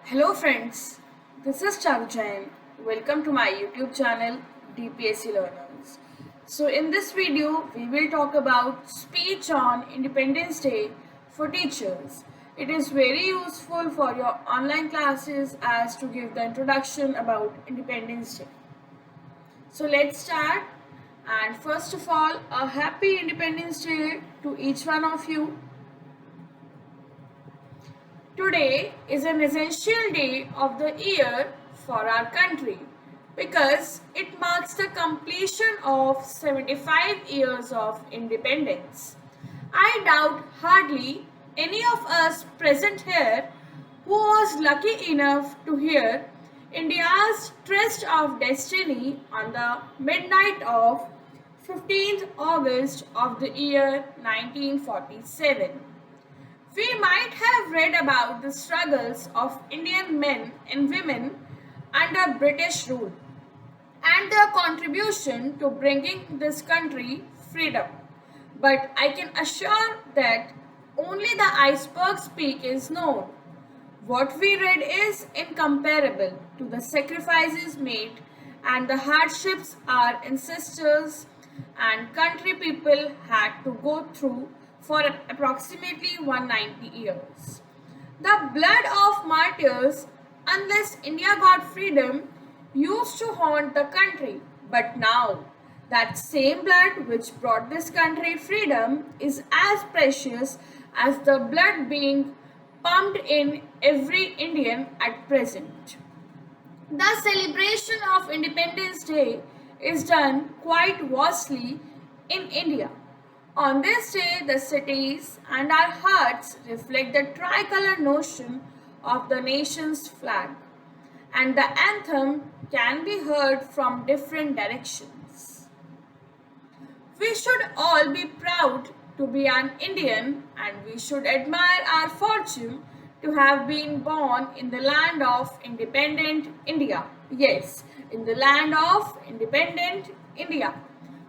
Hello friends, this is Jain. Welcome to my YouTube channel DPSE Learners. So in this video, we will talk about speech on Independence Day for teachers. It is very useful for your online classes as to give the introduction about Independence Day. So let's start, and first of all, a happy Independence Day to each one of you. Today is an essential day of the year for our country because it marks the completion of 75 years of independence. I doubt hardly any of us present here who was lucky enough to hear India's tryst of destiny on the midnight of 15th August of the year 1947. We might have read about the struggles of Indian men and women under British rule and their contribution to bringing this country freedom. But I can assure that only the iceberg's peak is known. What we read is incomparable to the sacrifices made and the hardships our ancestors and country people had to go through for approximately 190 years. The blood of martyrs, unless India got freedom, used to haunt the country. But now, that same blood which brought this country freedom is as precious as the blood being pumped in every Indian at present. The celebration of Independence Day is done quite vastly in India. On this day, the cities and our hearts reflect the tricolor notion of the nation's flag, and the anthem can be heard from different directions. We should all be proud to be an Indian, and we should admire our fortune to have been born in the land of independent India. Yes, in the land of independent India.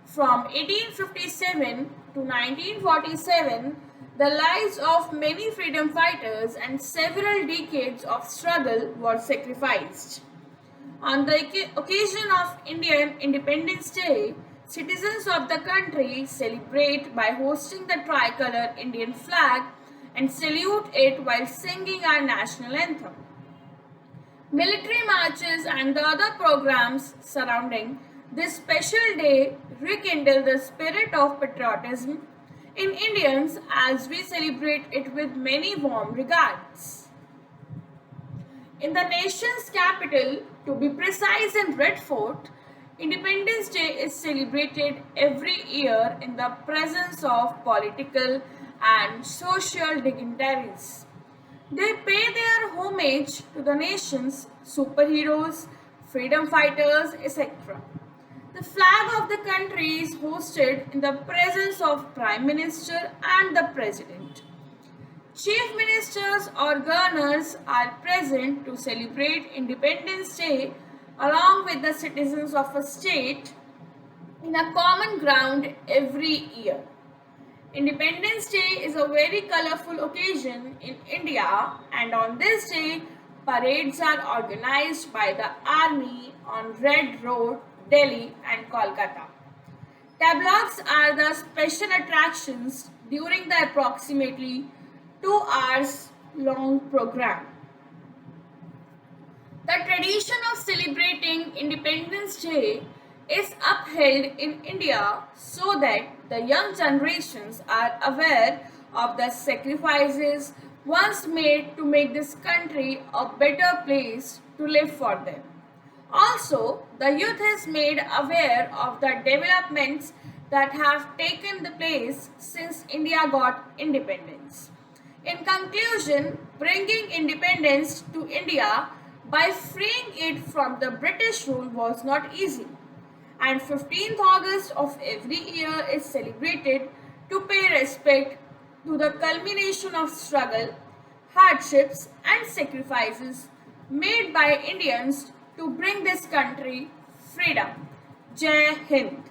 From 1857 to 1947, the lives of many freedom fighters and several decades of struggle were sacrificed. On the occasion of Indian Independence Day, citizens of the country celebrate by hosting the tricolor Indian flag and salute it while singing our national anthem. Military marches and the other programs surrounding this special day rekindle the spirit of patriotism in Indians as we celebrate it with many warm regards. In the nation's capital, to be precise in Red Fort, Independence Day is celebrated every year in the presence of political and social dignitaries. They pay their homage to the nation's superheroes, freedom fighters, etc. The flag of the country is hosted in the presence of Prime Minister and the President. Chief Ministers or governors are present to celebrate Independence Day along with the citizens of a state in a common ground every year. Independence Day is a very colorful occasion in India, and on this day, parades are organized by the army on Red Road, Delhi and Kolkata. Tableaux are the special attractions during the approximately 2 hours long program. The tradition of celebrating Independence Day is upheld in India so that the young generations are aware of the sacrifices once made to make this country a better place to live for them. Also, the youth is made aware of the developments that have taken the place since India got independence. In conclusion, bringing independence to India by freeing it from the British rule was not easy, and 15th August of every year is celebrated to pay respect to the culmination of struggle, hardships and sacrifices made by Indians to bring this country freedom. Jai Hind.